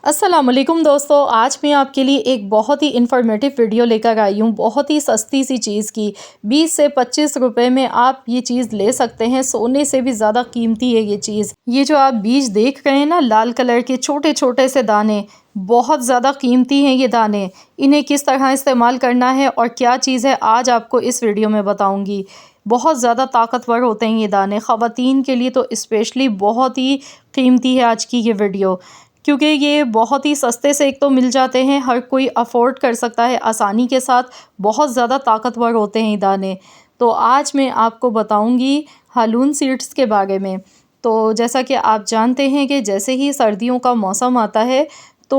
अस्सलाम वालेकुम दोस्तों, आज मैं आपके लिए एक बहुत ही इन्फॉर्मेटिव वीडियो लेकर आई हूँ। बहुत ही सस्ती सी चीज़ की 20 से 25 रुपए में आप ये चीज़ ले सकते हैं। सोने से भी ज़्यादा कीमती है ये चीज़। ये जो आप बीज देख रहे हैं ना, लाल कलर के छोटे छोटे से दाने, बहुत ज़्यादा कीमती हैं ये दाने। इन्हें किस तरह इस्तेमाल करना है और क्या चीज़ है, आज आपको इस वीडियो में बताऊँगी। बहुत ज़्यादा ताकतवर होते हैं ये दाने। ख़वातीन के लिए तो स्पेशली बहुत ही कीमती है आज की ये वीडियो, क्योंकि ये बहुत ही सस्ते से एक तो मिल जाते हैं, हर कोई अफ़ोर्ड कर सकता है आसानी के साथ। बहुत ज़्यादा ताकतवर होते हैं ये दाने। तो आज मैं आपको बताऊंगी हालून सीड्स के बारे में। तो जैसा कि आप जानते हैं कि जैसे ही सर्दियों का मौसम आता है तो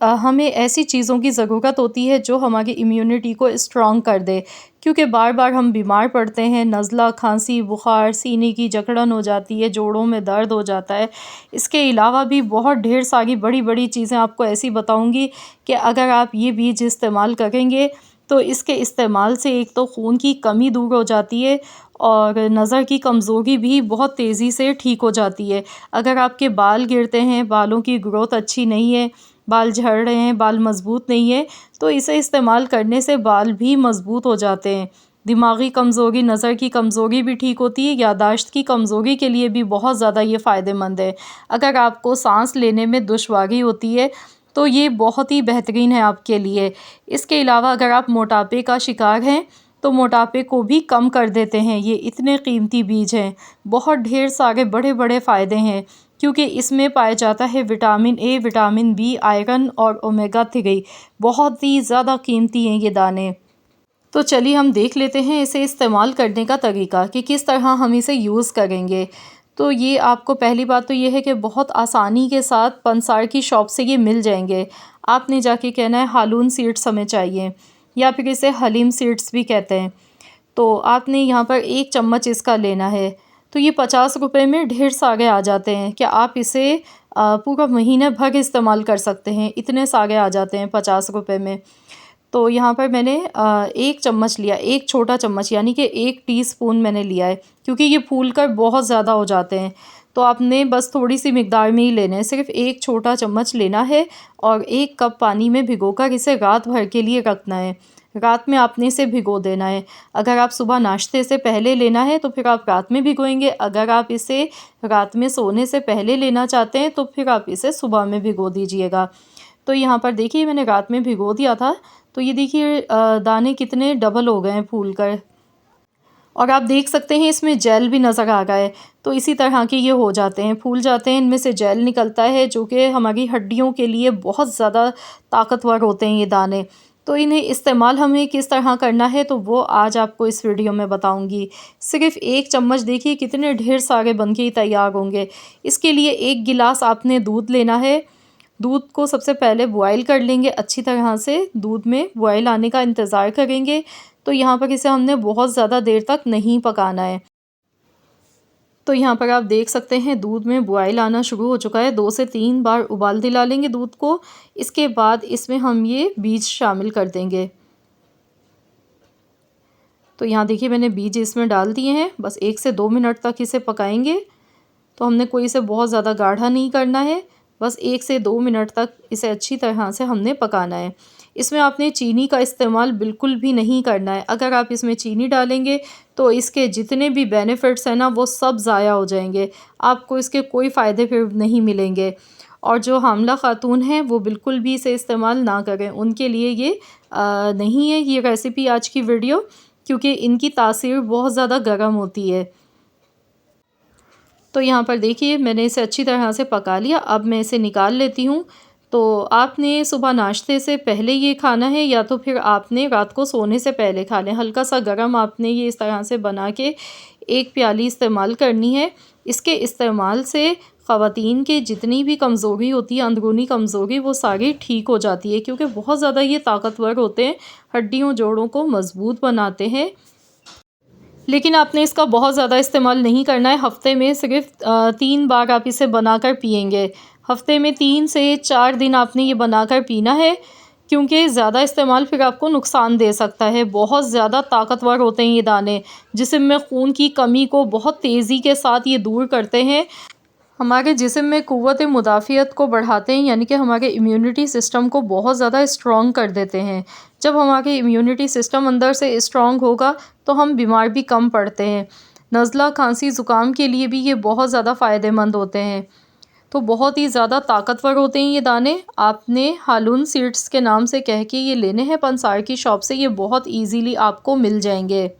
हमें ऐसी चीज़ों की ज़रूरत होती है जो हमारी इम्यूनिटी को स्ट्रॉन्ग कर दे, क्योंकि बार बार हम बीमार पड़ते हैं। नज़ला, खांसी, बुखार, सीने की जकड़न हो जाती है, जोड़ों में दर्द हो जाता है। इसके अलावा भी बहुत ढेर सारी बड़ी बड़ी चीज़ें आपको ऐसी बताऊंगी कि अगर आप ये बीज इस्तेमाल करेंगे तो इसके इस्तेमाल से एक तो खून की कमी दूर हो जाती है और नज़र की कमज़ोरी भी बहुत तेज़ी से ठीक हो जाती है। अगर आपके बाल गिरते हैं, बालों की ग्रोथ अच्छी नहीं है, बाल झड़ रहे हैं, बाल मज़बूत नहीं है, तो इसे इस्तेमाल करने से बाल भी मज़बूत हो जाते हैं। दिमागी कमज़ोरी, नज़र की कमज़ोरी भी ठीक होती है। याददाश्त की कमज़ोरी के लिए भी बहुत ज़्यादा ये फ़ायदेमंद है। अगर आपको सांस लेने में दुश्वारी होती है तो ये बहुत ही बेहतरीन है आपके लिए। इसके अलावा अगर आप मोटापे का शिकार हैं तो मोटापे को भी कम कर देते हैं। ये इतने कीमती बीज हैं। बहुत ढेर सारे बड़े बड़े फ़ायदे हैं, क्योंकि इसमें पाया जाता है vitamin A, vitamin B, iron और ओमेगा 3। बहुत ही ज़्यादा कीमती हैं ये दाने। तो चलिए हम देख लेते हैं इसे इस्तेमाल करने का तरीका कि किस तरह हम इसे यूज़ करेंगे। तो ये आपको पहली बात तो ये है कि बहुत आसानी के साथ पंसार की शॉप से ये मिल जाएंगे। आपने जाके कहना है हालून सीड्स हमें चाहिए, या फिर इसे हलीम सीड्स भी कहते हैं। तो आपने यहाँ पर 1 चम्मच इसका लेना है। तो ये 50 रुपए में ढेर सारे आ जाते हैं कि आप इसे पूरा महीने भर इस्तेमाल कर सकते हैं। इतने सारे आ जाते हैं 50 रुपए में। तो यहाँ पर मैंने 1 चम्मच लिया, 1 छोटा चम्मच यानी कि 1 टीस्पून मैंने लिया है, क्योंकि ये फूल कर बहुत ज़्यादा हो जाते हैं। तो आपने बस थोड़ी सी मिकदार में ही लेने हैं, सिर्फ 1 छोटा चम्मच लेना है और 1 कप पानी में भिगोकर इसे रात भर के लिए रखना है। रात में आपने इसे भिगो देना है। अगर आप सुबह नाश्ते से पहले लेना है तो फिर आप रात में भिगोएंगे। अगर आप इसे रात में सोने से पहले लेना चाहते हैं तो फिर आप इसे सुबह में भिगो दीजिएगा। तो यहाँ पर देखिए मैंने रात में भिगो दिया था, तो ये देखिए दाने कितने डबल हो गए हैं फूल कर। और आप देख सकते हैं इसमें जेल भी नज़र आ रहा है। तो इसी तरह के ये हो जाते हैं, फूल जाते हैं, इनमें से जेल निकलता है जो कि हमारी हड्डियों के लिए बहुत ज़्यादा ताकतवर होते हैं ये दाने। तो इन्हें इस्तेमाल हमें किस तरह करना है तो वो आज आपको इस वीडियो में बताऊंगी। सिर्फ 1 चम्मच देखिए कितने ढेर सारे बन के तैयार होंगे। इसके लिए 1 गिलास आपने दूध लेना है। दूध को सबसे पहले बॉयल कर लेंगे अच्छी तरह से। दूध में बॉयल आने का इंतज़ार करेंगे। तो यहाँ पर इसे हमने बहुत ज़्यादा देर तक नहीं पकाना है। तो यहाँ पर आप देख सकते हैं दूध में बॉयल आना शुरू हो चुका है। 2 से 3 बार उबाल दिला लेंगे दूध को। इसके बाद इसमें हम ये बीज शामिल कर देंगे। तो यहाँ देखिए मैंने बीज इसमें डाल दिए हैं। बस 1 से 2 मिनट तक इसे पकाएंगे। तो हमने कोई इसे बहुत ज़्यादा गाढ़ा नहीं करना है, बस 1 से 2 मिनट तक इसे अच्छी तरह से हमने पकाना है। इसमें आपने चीनी का इस्तेमाल बिल्कुल भी नहीं करना है। अगर आप इसमें चीनी डालेंगे तो इसके जितने भी बेनिफिट्स हैं ना वो सब ज़ाया हो जाएंगे। आपको इसके कोई फ़ायदे फिर नहीं मिलेंगे। और जो हामला ख़ातून हैं वो बिल्कुल भी इसे इस्तेमाल ना करें, उनके लिए ये नहीं है ये रेसिपी आज की वीडियो, क्योंकि इनकी तासीर बहुत ज़्यादा गर्म होती है। तो यहाँ पर देखिए मैंने इसे अच्छी तरह से पका लिया। अब मैं इसे निकाल लेती हूँ। तो आपने सुबह नाश्ते से पहले ये खाना है या तो फिर आपने रात को सोने से पहले खा लें। हल्का सा गरम आपने ये इस तरह से बना के 1 प्याली इस्तेमाल करनी है। इसके इस्तेमाल से ख़वातीन के जितनी भी कमज़ोरी होती है, अंदरूनी कमज़ोरी, वो सारी ठीक हो जाती है, क्योंकि बहुत ज़्यादा ये ताकतवर होते हैं, हड्डियों जोड़ों को मज़बूत बनाते हैं। लेकिन आपने इसका बहुत ज़्यादा इस्तेमाल नहीं करना है। हफ़्ते में सिर्फ 3 बार आप इसे बनाकर पिएंगे। हफ़्ते में 3 से 4 दिन आपने ये बनाकर पीना है, क्योंकि ज़्यादा इस्तेमाल फिर आपको नुकसान दे सकता है। बहुत ज़्यादा ताकतवर होते हैं ये दाने, जिस्म में खून की कमी को बहुत तेज़ी के साथ ये दूर करते हैं। हमारे जिस्म में क़ुव्वत मुदाफ़ियत को बढ़ाते हैं, यानी कि हमारे इम्यूनिटी सिस्टम को बहुत ज़्यादा स्ट्रॉन्ग कर देते हैं। जब हमारे इम्यूनिटी सिस्टम अंदर से स्ट्रॉन्ग होगा तो हम बीमार भी कम पड़ते हैं। नज़ला, खांसी, ज़ुकाम के लिए भी ये बहुत ज़्यादा फ़ायदेमंद होते हैं। तो बहुत ही ज़्यादा ताकतवर होते हैं ये दाने। आपने हालून सीड्स के नाम से कह के ये लेने हैं पंसार की शॉप से, ये बहुत ईज़िली आपको मिल जाएंगे।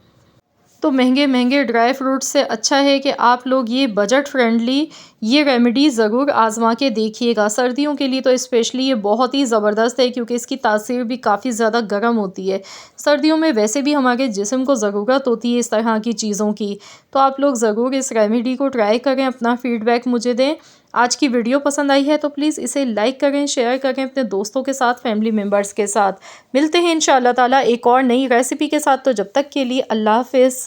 तो महंगे महंगे ड्राई फ्रूट्स से अच्छा है कि आप लोग ये बजट फ्रेंडली ये रेमेडी ज़रूर आज़मा के देखिएगा। सर्दियों के लिए तो स्पेशली ये बहुत ही ज़बरदस्त है, क्योंकि इसकी तासीर भी काफ़ी ज़्यादा गर्म होती है। सर्दियों में वैसे भी हमारे जिस्म को ज़रूरत होती है इस तरह की चीज़ों की। तो आप लोग ज़रूर इस रेमेडी को ट्राई करें, अपना फ़ीडबैक मुझे दें। आज की वीडियो पसंद आई है तो प्लीज़ इसे लाइक करें, शेयर करें अपने दोस्तों के साथ, फैमिली मेम्बर्स के साथ। मिलते हैं इंशाअल्लाह ताला एक और नई रेसिपी के साथ। तो जब तक के लिए अल्लाह हाफ़िज़।